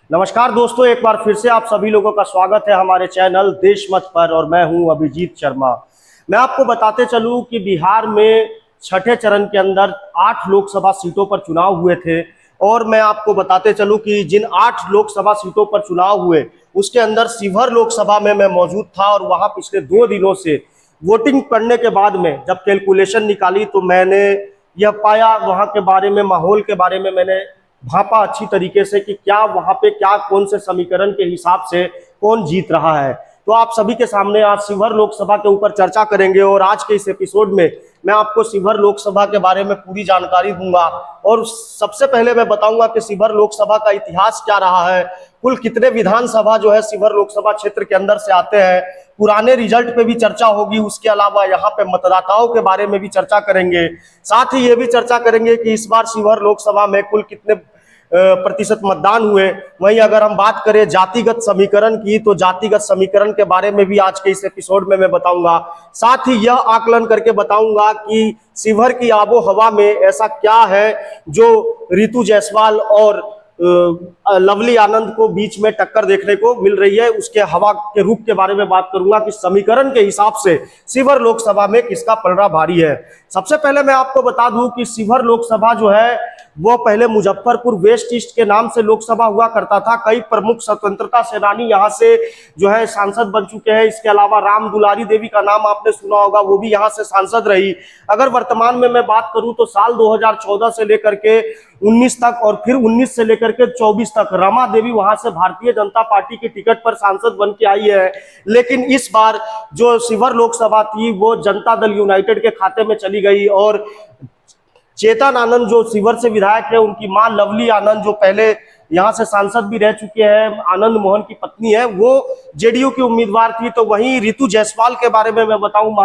नमस्कार दोस्तों, एक बार फिर से आप सभी लोगों का स्वागत है हमारे चैनल देशमत पर। और मैं हूं अभिजीत शर्मा। मैं आपको बताते चलूं कि बिहार में छठे चरण के अंदर 8 लोकसभा सीटों पर चुनाव हुए थे। और मैं आपको बताते चलूं कि जिन 8 लोकसभा सीटों पर चुनाव हुए उसके अंदर शिवहर लोकसभा में मैं मौजूद था। और वहां पिछले 2 दिनों से वोटिंग करने के बाद में जब कैलकुलेशन निकाली तो मैंने यह पाया, वहां के बारे में, माहौल के बारे में मैंने भापा अच्छी तरीके से कि क्या वहां पे क्या कौन से समीकरण के हिसाब से कौन जीत रहा है। तो आप सभी के सामने आज शिवहर लोकसभा के ऊपर चर्चा करेंगे। और आज के इस एपिसोड में मैं आपको शिवहर लोकसभा के बारे में पूरी जानकारी दूंगा। और सबसे पहले मैं बताऊंगा कि शिवहर लोकसभा का इतिहास क्या रहा है, कुल कितने विधानसभा जो है शिवहर लोकसभा क्षेत्र के अंदर से आते हैं, पुराने रिजल्ट पे भी चर्चा होगी। उसके अलावा यहाँ पे मतदाताओं के बारे में भी चर्चा करेंगे। साथ ही ये भी चर्चा करेंगे कि इस बार शिवहर लोकसभा में कुल कितने प्रतिशत मतदान हुए। वहीं अगर हम बात करें जातिगत समीकरण की, तो जातिगत समीकरण के बारे में भी आज के इस एपिसोड में मैं बताऊंगा। साथ ही यह आकलन करके बताऊंगा कि शिवहर की आबो हवा में ऐसा क्या है जो रितु जायसवाल और लवली आनंद को बीच में टक्कर देखने को मिल रही है। उसके हवा के रुख के बारे में बात करूंगा कि समीकरण के हिसाब से शिवहर लोकसभा में किसका पलड़ा भारी है। सबसे पहले मैं आपको बता दूं कि शिवहर लोकसभा जो है वो पहले मुजफ्फरपुर वेस्ट ईस्ट के नाम से लोकसभा हुआ करता था। कई प्रमुख स्वतंत्रता सेनानी यहाँ से जो है सांसद बन चुके हैं। इसके अलावा राम दुलारी देवी का नाम आपने सुना होगा, वो भी यहाँ से सांसद रही। अगर वर्तमान में मैं बात करूं तो साल 2014 से लेकर के 19 तक और फिर 19 से लेकर के 24 तक रमा देवी वहां से भारतीय जनता पार्टी के टिकट पर सांसद बन के आई है। लेकिन इस बार जो शिवहर लोकसभा थी वो जनता दल यूनाइटेड के खाते में चली गई। और चेतन आनंद जो शिवहर से विधायक है, उनकी मां लवली आनंद जो पहले यहाँ से सांसद भी रह चुके हैं, आनंद मोहन की पत्नी है, वो जेडीयू की उम्मीदवार थी। तो वहीं रितु जायसवाल के बारे में मैं बताऊं,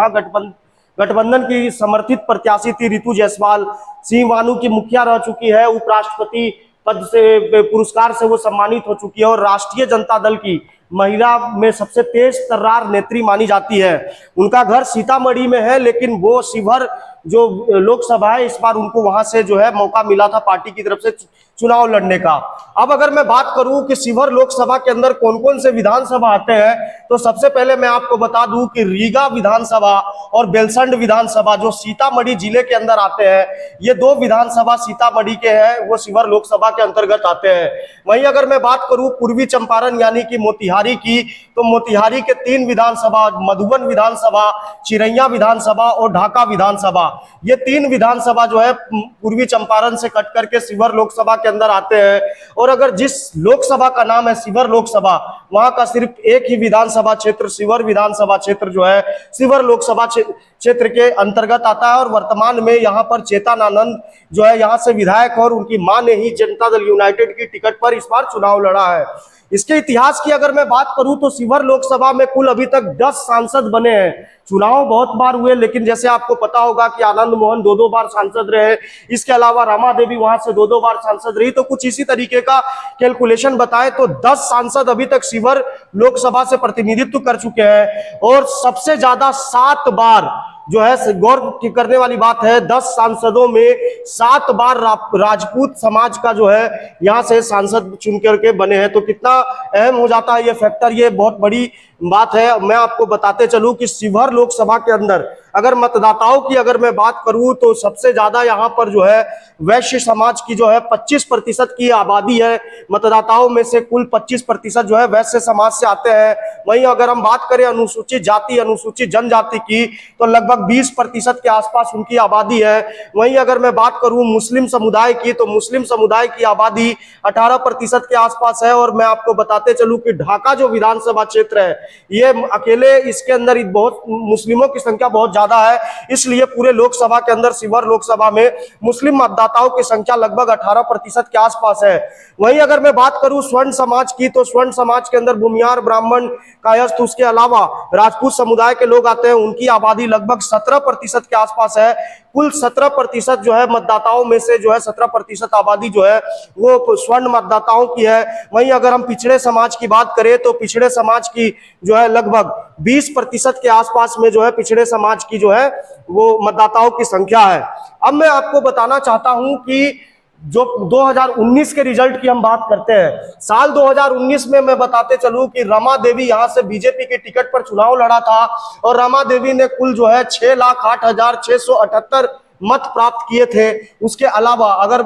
गठबंधन की समर्थित प्रत्याशी थी रितु जायसवाल। सिंहवानू की मुखिया रह चुकी है, उपराष्ट्रपति पद से पुरस्कार से वो सम्मानित हो चुकी है और राष्ट्रीय जनता दल की महिला में सबसे तेज तर्रार नेत्री मानी जाती है। उनका घर सीतामढ़ी में है, लेकिन वो शिवहर जो लोकसभा है इस बार उनको वहां से जो है मौका मिला था पार्टी की तरफ से चुनाव लड़ने का। अब अगर मैं बात करूं कि शिवहर लोकसभा के अंदर कौन कौन से विधानसभा आते हैं, तो सबसे पहले मैं आपको बता दूं कि रीगा विधानसभा और बेलसंड विधानसभा जो सीतामढ़ी जिले के अंदर आते हैं, ये 2 विधानसभा सीतामढ़ी के हैं, वो शिवहर लोकसभा के अंतर्गत आते हैं। वहीं अगर मैं बात करूं पूर्वी चंपारण यानी कि मोतिहारी की, तो मोतिहारी के 3 विधानसभा, मधुबन विधानसभा, चिरैया विधानसभा और ढाका विधानसभा, ये 3 विधानसभा जो है पूर्वी चंपारण से कट करके शिवहर लोकसभा के अंदर आते हैं। और अगर जिस लोकसभा का नाम है शिवहर लोकसभा, वहां का सिर्फ एक ही विधानसभा क्षेत्र शिवहर विधानसभा क्षेत्र जो है शिवहर लोकसभा क्षेत्र के अंतर्गत आता है। और वर्तमान में यहाँ पर चेतन आनंद जो है यहाँ से विधायक और उनकी मां ने ही जनता दल यूनाइटेड की टिकट पर इस बार चुनाव लड़ा है। इसके इतिहास की अगर मैं बात करूं तो शिवहर लोकसभा में कुल अभी तक 10 सांसद बने हैं। चुनाव बहुत बार हुए, लेकिन जैसे आपको पता होगा कि आनंद मोहन 2-2 बार सांसद रहे। इसके अलावा रमा देवी वहां से 2-2 बार सांसद रही। तो कुछ इसी तरीके का कैलकुलेशन बताए तो 10 सांसद अभी तक शिवहर लोकसभा से प्रतिनिधित्व कर चुके हैं। और सबसे ज्यादा 7 बार जो है गौर करने वाली बात है, 10 सांसदों में 7 बार राजपूत समाज का जो है यहाँ से सांसद चुन करके बने हैं। तो कितना अहम हो जाता है ये फैक्टर, ये बहुत बड़ी बात है। मैं आपको बताते चलूं कि शिवहर लोकसभा के अंदर अगर मतदाताओं की अगर मैं बात करूं तो सबसे ज्यादा यहाँ पर जो है वैश्य समाज की जो है 25% की आबादी है। मतदाताओं में से कुल 25% जो है वैश्य समाज से आते हैं। वहीं अगर हम बात करें अनुसूचित जाति अनुसूचित जनजाति की, तो लगभग 20% के आसपास उनकी आबादी है। वहीं अगर मैं बात करूं मुस्लिम समुदाय की, तो मुस्लिम समुदाय की आबादी 18% के आसपास है। और मैं आपको बताते चलूं कि ढाका जो विधानसभा क्षेत्र है, ये अकेले इसके अंदर बहुत मुस्लिमों की संख्या बहुत ज्यादा है। इसलिए पूरे लोकसभा के अंदर शिवहर लोकसभा में मुस्लिम मतदाताओं की संख्या लगभग 18% के आसपास है। वहीं अगर मैं बात करूं स्वर्ण समाज की, तो स्वर्ण समाज के अंदर भूमिहार ब्राह्मण कायस्थ, उसके अलावा राजपूत समुदाय के लोग आते हैं। उनकी आबादी लगभग 17% के आसपास है। कुल 17% जो है मतदाताओं में से जो है 17% आबादी जो है वो स्वर्ण मतदाताओं की है। वहीं अगर हम पिछड़े समाज की बात करें तो पिछड़े समाज की जो है लगभग 20% के आसपास में जो है पिछड़े समाज की जो है वो मतदाताओं की संख्या है। अब मैं आपको बताना चाहता हूं कि जो 2019 के रिजल्ट की हम बात करते हैं, साल 2019 में मैं बताते चलूं कि रमा देवी यहां से बीजेपी के टिकट पर चुनाव लड़ा था और रमा देवी ने कुल जो है 6,08,678 मत प्राप्त किए थे। उसके अलावा अगर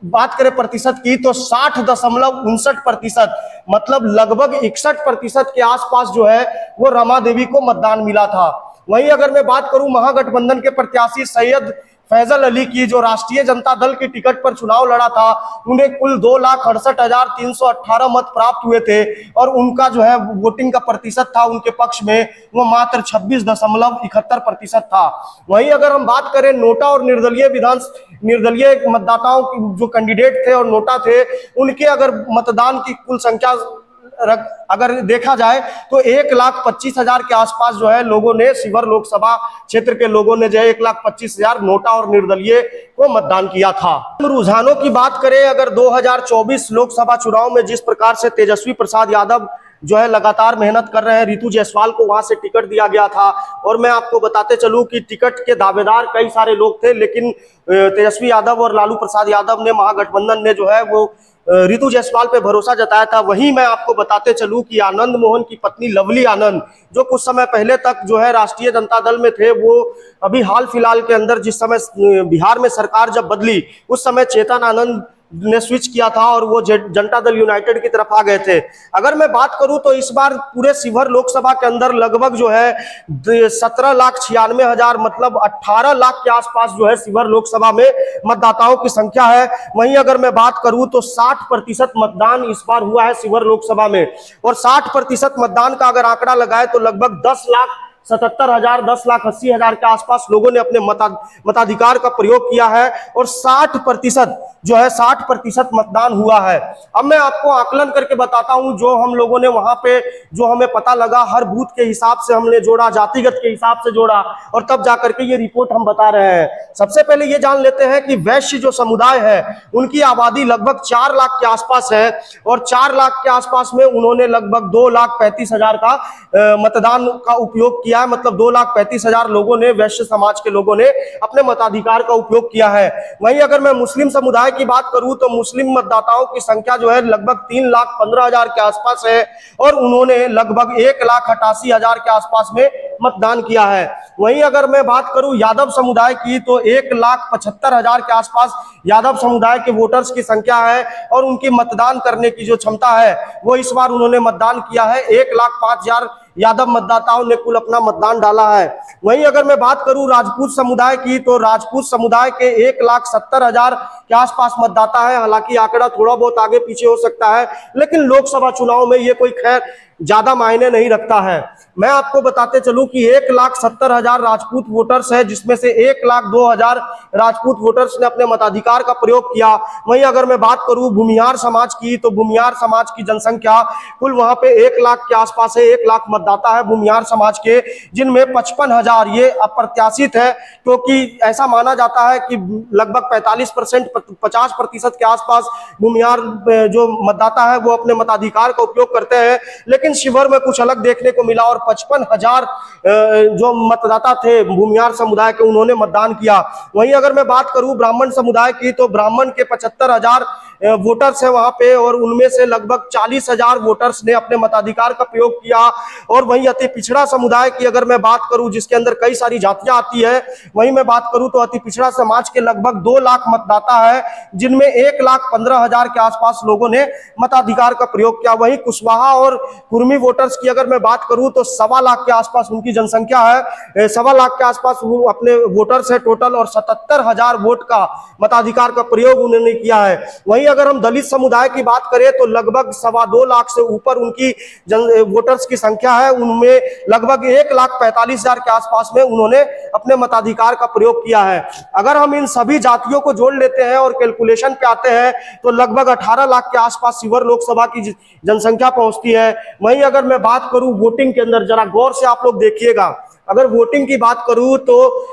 बात करें प्रतिशत की तो 60.59%, मतलब लगभग 61% के आसपास जो है वो रमा देवी को मतदान मिला था। वहीं अगर मैं बात करूं महागठबंधन के प्रत्याशी सैयद फैजल अली की, जो राष्ट्रीय जनता दल की टिकट पर चुनाव लड़ा था, उन्हें कुल 2,68,318 मत प्राप्त हुए थे और उनका जो है वोटिंग का प्रतिशत था उनके पक्ष में वो मात्र 26.71% था। वहीं अगर हम बात करें नोटा और निर्दलीय मतदाताओं की, जो कैंडिडेट थे और नोटा थे, उनके अगर मतदान की कुल संख्या अगर देखा जाए तो 1,25,000 के आसपास जो है लोगों ने, शिवहर लोकसभा क्षेत्र के लोगों ने जो है 1,25,000 नोटा और निर्दलीय को मतदान किया था। रुझानों की बात करें, अगर 2024 लोकसभा चुनाव में जिस प्रकार से तेजस्वी प्रसाद यादव जो है लगातार मेहनत कर रहे हैं, रितु जायसवाल को वहां से टिकट दिया गया था और मैं आपको बताते चलूं कि टिकट के दावेदार कई सारे लोग थे, लेकिन तेजस्वी यादव और लालू प्रसाद यादव ने, महागठबंधन ने जो है वो रितु जायसवाल पे भरोसा जताया था। वहीं मैं आपको बताते चलूं कि आनंद मोहन की पत्नी लवली आनंद, जो कुछ समय पहले तक जो है राष्ट्रीय जनता दल में थे, वो अभी हाल फिलहाल के अंदर जिस समय बिहार में सरकार जब बदली उस समय चेतन आनंद ने स्विच किया था और वो जनता दल यूनाइटेड की तरफ आ गए थे। अगर मैं बात करूं तो इस बार पूरे शिवहर लोकसभा के अंदर लगभग जो है 17,96,000, मतलब 18 लाख के आसपास जो है शिवहर लोकसभा में मतदाताओं की संख्या है। वहीं अगर मैं बात करूं तो 60% मतदान इस बार हुआ है शिवहर लोकसभा में और 60% मतदान का अगर आंकड़ा लगाए तो लगभग 10,77,000, 10,80,000 के आसपास लोगों ने अपने मताधिकार का प्रयोग किया है और 60% मतदान हुआ है। अब मैं आपको आकलन करके बताता हूं, जो हम लोगों ने वहां पे, जो हमें पता लगा, हर बूथ के हिसाब से हमने जोड़ा, जातिगत के हिसाब से जोड़ा और तब जाकर के ये रिपोर्ट हम बता रहे हैं। सबसे पहले ये जान लेते हैं कि वैश्य जो समुदाय है उनकी आबादी लगभग 4 लाख के आसपास है और 4 लाख के आसपास में उन्होंने लगभग 2,35,000 का मतदान का उपयोग किया है, मतलब 2,35,000 लोगों ने, वैश्य समाज के लोगों ने अपने मताधिकार का उपयोग किया है। वहीं अगर मैं मुस्लिम समुदाय की बात करूं तो मुस्लिम मतदाताओं की संख्या जो है लगभग 3,15,000 के आसपास है और उन्होंने लगभग 1,88,000 के आसपास में मतदान किया है। वहीं अगर मैं बात करूं यादव समुदाय की तो 1,75,000 के आसपास यादव समुदाय के वोटर्स की संख्या है और उनकी मतदान करने की जो क्षमता है वो इस बार उन्होंने मतदान किया है। 1,05,000 यादव मतदाताओं ने कुल अपना मतदान डाला है। वहीं अगर मैं बात करूं राजपूत समुदाय की तो राजपूत समुदाय के 1,70,000 के आसपास मतदाता है। हालांकि आंकड़ा थोड़ा बहुत आगे पीछे हो सकता है, लेकिन लोकसभा चुनाव में ये कोई खैर ज्यादा मायने नहीं रखता है। मैं आपको बताते चलूं कि 1,70,000 राजपूत वोटर्स है, जिसमें से 1,02,000 राजपूत वोटर्स ने अपने मताधिकार का प्रयोग किया। वहीं अगर मैं बात करूं भूमिहार समाज की तो भूमिहार समाज की जनसंख्या कुल वहां पे 1 लाख के आसपास है। 1 लाख मतदाता है भूमिहार समाज के, जिनमें 55,000 ये अप्रत्याशित है, क्योंकि ऐसा माना जाता है कि लगभग 50% के आसपास भूमिहार जो मतदाता है वो अपने मताधिकार का उपयोग करते हैं। लेकिन शिवहर में कुछ अलग देखने को मिला और 55,000 जो मतदाता थे भूमिहार समुदाय के, उन्होंने मतदान किया। वहीं अगर मैं बात करूं ब्राह्मण समुदाय की तो ब्राह्मण के 75,000 वोटर्स है वहां पे और उनमें से लगभग 40,000 वोटर्स ने अपने मताधिकार का प्रयोग किया। और वहीं अति पिछड़ा समुदाय की अगर मैं बात करूं, जिसके अंदर कई सारी जातियां आती है, वहीं मैं बात करूं तो अति पिछड़ा समाज के लगभग 2 लाख मतदाता है, जिनमें 1,15,000 के आसपास लोगों ने मताधिकार का प्रयोग किया। वहीं कुशवाहा और कुर्मी वोटर्स की अगर मैं बात करूं तो 1.25 लाख के आसपास उनकी जनसंख्या है। 1.25 लाख के आसपास वो अपने वोटर्स है टोटल और 77,000 वोट का मताधिकार का प्रयोग उन्होंने किया है। वहीं अगर हम दलित समुदाय की बात करें तो लगभग 2.25 लाख से ऊपर उनकी वोटर्स की संख्या है। उनमें लगभग 1,45,000 के आसपास में उन्होंने अपने मताधिकार का प्रयोग किया है। अगर हम इन सभी जातियों को जोड़ लेते हैं और कैलकुलेशन पे आते हैं तो लगभग 18 लाख के आसपास शिवहर लोकसभा की जनसंख्या पहुंचती है। वहीं अगर मैं बात करूं वोटिंग के अंदर, जरा गौर से आप लोग देखिएगा, अगर वोटिंग की बात करूं तो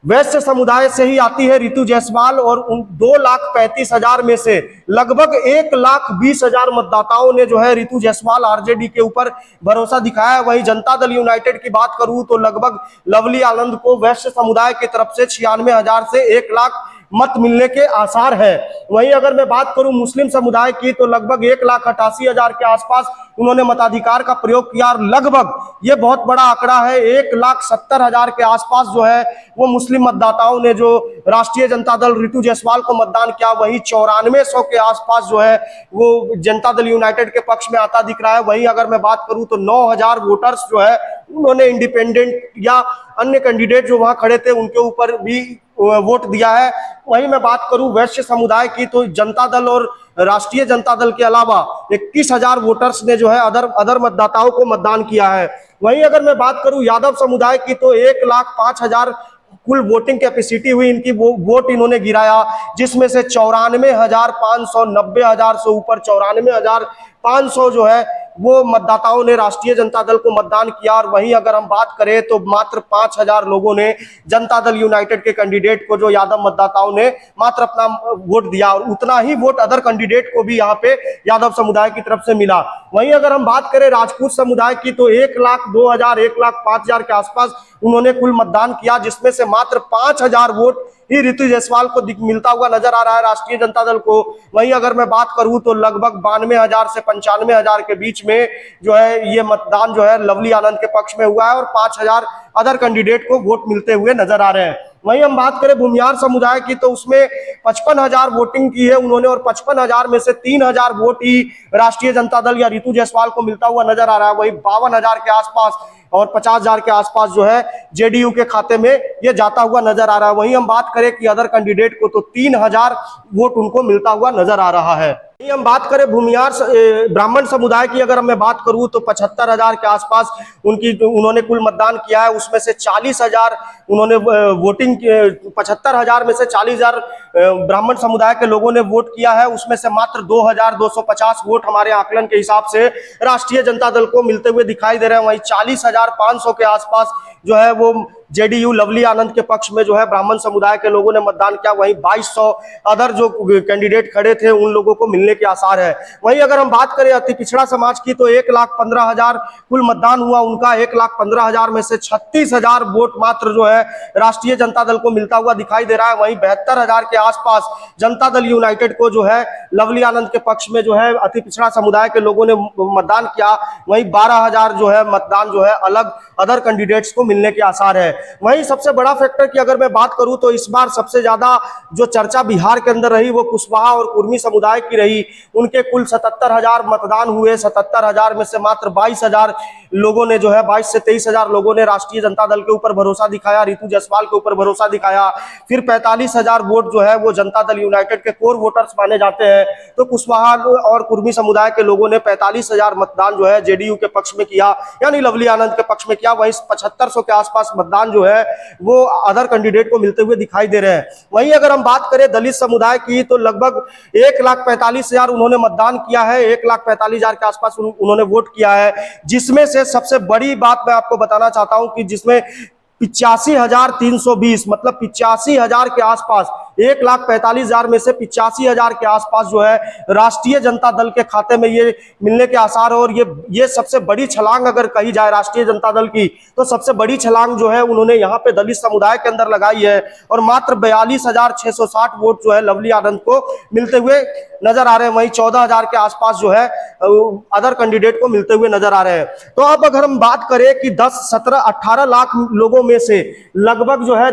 वैश्य समुदाय से ही आती है रितु जायसवाल और उन 2,35,000 में से लगभग 1,20,000 मतदाताओं ने जो है रितु जायसवाल आरजेडी के ऊपर भरोसा दिखाया है। वहीं जनता दल यूनाइटेड की बात करूं तो लगभग लवली आनंद को वैश्य समुदाय की तरफ से 96,000 से 1 मत मिलने के आसार है। वहीं अगर मैं बात करूं मुस्लिम समुदाय की तो लगभग 1,88,000 के आसपास उन्होंने मताधिकार का प्रयोग किया और लगभग ये बहुत बड़ा आंकड़ा है 1,70,000 के आसपास जो है वो मुस्लिम मतदाताओं ने जो राष्ट्रीय जनता दल रितु जायसवाल को मतदान किया। वहीं 9400 के आसपास जो है वो जनता दल यूनाइटेड के पक्ष में आता दिख रहा है। वहीं अगर मैं बात करूं तो 9,000 वोटर्स जो है उन्होंने इंडिपेंडेंट या अन्य कैंडिडेट जो वहां खड़े थे उनके ऊपर भी वोट दिया है। वहीं मैं बात करूं वैश्य समुदाय की तो जनता दल और राष्ट्रीय जनता दल के अलावा 21,000 वोटर्स ने जो है अदर मतदाताओं को मतदान किया है। वहीं अगर मैं बात करूं यादव समुदाय की तो 1,05,000 कुल वोटिंग कैपेसिटी हुई इनकी, वो वोट इन्होंने गिराया, जिसमें से 94,500 90,000 से ऊपर 94,500 जो है वो मतदाताओं ने राष्ट्रीय जनता दल को मतदान किया। और वहीं अगर हम बात करें तो मात्र 5,000 लोगों ने जनता दल यूनाइटेड के कैंडिडेट को, जो यादव मतदाताओं ने मात्र अपना वोट दिया, और उतना ही वोट अदर कैंडिडेट को भी यहाँ पे यादव समुदाय की तरफ से मिला। वहीं अगर हम बात करें राजपूत समुदाय की तो 1,02,000 1,05,000 के आसपास उन्होंने कुल मतदान किया, जिसमें से मात्र 5,000 वोट ही रितु जायसवाल को मिलता हुआ नजर आ रहा है राष्ट्रीय जनता दल को। वहीं अगर मैं बात करूं तो लगभग 92,000 से 95,000 के बीच में जो है ये मतदान जो है लवली आनंद के पक्ष में हुआ है और 5,000 अदर कैंडिडेट को वोट मिलते हुए नजर आ रहे हैं। वहीं हम बात करें भूमियार समुदाय की तो उसमें 55,000 वोटिंग की है उन्होंने और 55,000 में से 3,000 वोट ही राष्ट्रीय जनता दल या रितु जायसवाल को मिलता हुआ नजर आ रहा है। वहीं 52,000 के आसपास और 50,000 के आसपास जो है जेडीयू के खाते में ये जाता हुआ नजर आ रहा है। वहीं हम बात करें कि अदर कैंडिडेट को तो 3,000 वोट उनको मिलता हुआ नजर आ रहा है। हम बात करें भूमियार ब्राह्मण समुदाय की, अगर मैं बात करूं तो 75,000 के आसपास उन्होंने कुल मतदान किया है। उसमें से 40,000 उन्होंने वोटिंग 75,000 में से 40,000 ब्राह्मण समुदाय के लोगों ने वोट किया है। उसमें से मात्र 2,250 वोट हमारे आकलन के हिसाब से राष्ट्रीय जनता दल को मिलते हुए दिखाई दे रहे हैं। वहीं 40,500 के आसपास जो है वो जेडीयू लवली आनंद के पक्ष में जो है ब्राह्मण समुदाय के लोगों ने मतदान किया। वहीं 2,200 अदर जो कैंडिडेट खड़े थे उन लोगों को मिलने के आसार है। वहीं अगर हम बात करें अति पिछड़ा समाज की तो 1,15,000 कुल मतदान हुआ उनका, 1,15,000 में से 36,000 वोट मात्र जो है राष्ट्रीय जनता दल को मिलता हुआ दिखाई दे रहा है। वहीं 72,000 के आसपास जनता दल यूनाइटेड को जो है लवली आनंद के पक्ष में जो है अति पिछड़ा समुदाय के लोगों ने मतदान किया। वहीं 12,000 जो है मतदान जो है अलग अदर कैंडिडेट्स को मिलने के आसार है। वहीं सबसे बड़ा फैक्टर की अगर मैं बात करूं तो इस बार सबसे ज्यादा जो चर्चा बिहार के अंदर रही वो कुशवाहा और कुर्मी समुदाय की रही। उनके कुल 77,000 मतदान हुए। 77,000 में से मात्र 22,000 लोगों ने जो है 22 से 23,000 लोगों ने राष्ट्रीय जनता दल के ऊपर भरोसा दिखाया, रितु जायसवाल के ऊपर भरोसा दिखाया। फिर 45,000 वोट जो है वो जनता दल यूनाइटेड के कोर वोटर्स माने जाते हैं। तो कुशवाहा और कुर्मी समुदाय के लोगों ने 45,000 मतदान जो है जेडीयू के पक्ष में किया, यानी लवली आनंद के पक्ष में किया। वहीं 7,500 के आसपास मतदान जो है वो अदर कैंडिडेट को मिलते हुए दिखाई दे रहे हैं। वहीं अगर हम बात करें दलित समुदाय की तो लगभग 1,45,000 उन्होंने मतदान किया है। 1,45,000 के आसपास उन्होंने वोट किया है, जिसमें से सबसे बड़ी बात मैं आपको बताना चाहता हूं कि जिसमें 85,320 मतलब 85,000 के आसपास, 1,45,000 में से 85,000 के आसपास जो है राष्ट्रीय जनता दल के खाते में ये मिलने के आसार है। और ये सबसे बड़ी छलांग अगर कही जाए राष्ट्रीय जनता दल की तो सबसे बड़ी छलांग जो है उन्होंने यहाँ पे दलित समुदाय के अंदर लगाई है और मात्र 42,660 वोट जो है लवली आनंद को मिलते हुए नजर आ रहे हैं। वहीं 14,000 के आसपास जो है अदर कैंडिडेट को मिलते हुए नजर आ रहे हैं। तो अब अगर हम बात करें कि 10, 17, 18 लाख लोगों में से लगभग जो है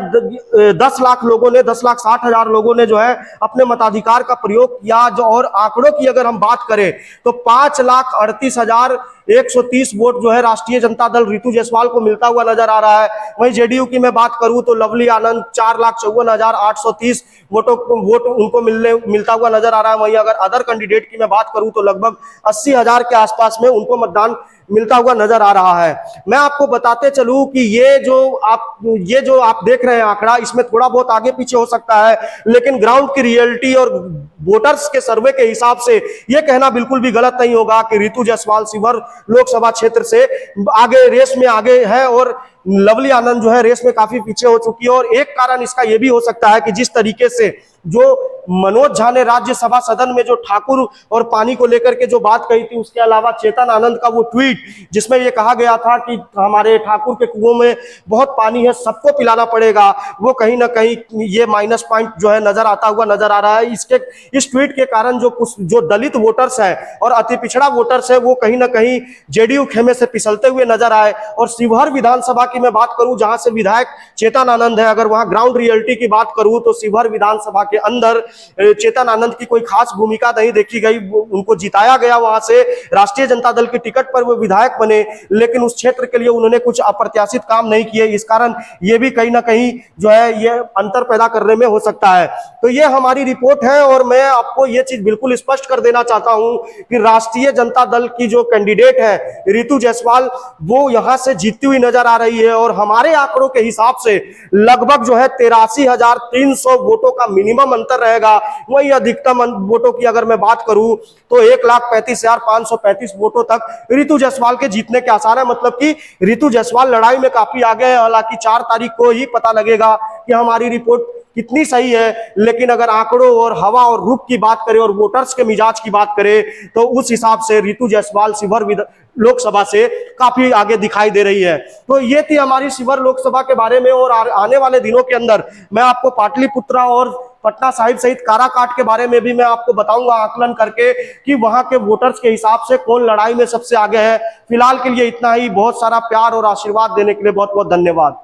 10 लाख लोगों ने 10,60,000 लोगों ने जो है अपने मताधिकार का प्रयोग किया। जो और आंकड़ों की अगर हम बात करें तो 5,38,130 वोट जो है राष्ट्रीय जनता दल रितु जायसवाल को मिलता हुआ नजर आ रहा है। वहीं जेडीयू की मैं बात करूं तो लवली आनंद 4,54,830 वोट उनको मिलता हुआ नजर आ रहा है। वहीं अगर अदर कैंडिडेट की मैं बात करूं तो लगभग 80,000 के आसपास में उनको मतदान मिलता हुआ नजर आ रहा है। मैं आपको बताते चलूं कि ये जो आप देख रहे हैं आंकड़ा, इसमें थोड़ा बहुत आगे पीछे हो सकता है, लेकिन ग्राउंड की रियलिटी और वोटर्स के सर्वे के हिसाब से यह कहना बिल्कुल भी गलत नहीं होगा कि रितु जायसवाल शिवहर लोकसभा क्षेत्र से आगे रेस में आगे है और लवली आनंद जो है रेस में काफी पीछे हो चुकी है। और एक कारण इसका यह भी हो सकता है कि जिस तरीके से जो मनोज झा ने राज्यसभा सदन में जो ठाकुर और पानी को लेकर के जो बात कही थी, उसके अलावा चेतन आनंद का वो ट्वीट जिसमें ये कहा गया था कि हमारे ठाकुर के कुओं में बहुत पानी है, सबको पिलाना पड़ेगा, वो कहीं ना कहीं ये माइनस पॉइंट जो है नजर आता हुआ नजर आ रहा है। इस ट्वीट के कारण जो कुछ जो दलित वोटर्स है और अति पिछड़ा वोटर्स है वो कहीं ना कहीं जेडीयू खेमे से फिसलते हुए नजर आए। और शिवहर विधानसभा की मैं बात करूं जहां से विधायक चेतन आनंद है, अगर वहां ग्राउंड रियलिटी की बात करूं तो शिवहर विधानसभा के अंदर चेतन आनंद की कोई खास भूमिका नहीं देखी गई। उनको जिताया गया वहां से, राष्ट्रीय जनता दल की टिकट पर वो विधायक बने, लेकिन उस क्षेत्र के लिए उन्होंने कुछ अप्रत्याशित काम नहीं किए। इस कारण ये भी कहीं ना कहीं जो है ये अंतर पैदा करने में हो सकता है। तो ये हमारी रिपोर्ट है और मैं आपको ये चीज बिल्कुल स्पष्ट कर देना चाहता हूं कि राष्ट्रीय जनता दल की जो कैंडिडेट है रितु जायसवाल, वो यहां से जीतती हुई नजर आ रही है। और हमारे आंकड़ों के हिसाब से लगभग जो है 83,300 वोटों का मिनिमम अंतर रहेगा। वही अधिकतम वोटों की अगर मैं बात करूं तो 1,35,535 वोटों तक रितु जायसवाल के जीतने के आसार है। मतलब कि रितु जायसवाल लड़ाई में काफी आगे है। हालांकि 4 तारीख को ही पता लगेगा कि हमारी रिपोर्ट कितनी सही है, लेकिन अगर आंकड़ों और हवा और रुख की बात करें और वोटर्स के मिजाज की बात करें तो उस हिसाब से रितु जायसवाल शिवहर लोकसभा से काफी आगे दिखाई दे रही है। तो ये थी हमारी शिवहर लोकसभा के बारे में। और आने वाले दिनों के अंदर मैं आपको पाटलिपुत्रा और पटना साहिब सहित काराकाट के बारे में भी मैं आपको बताऊंगा आकलन करके कि वहां के वोटर्स के हिसाब से कौन लड़ाई में सबसे आगे है। फिलहाल के लिए इतना ही। बहुत सारा प्यार और आशीर्वाद देने के लिए बहुत बहुत धन्यवाद।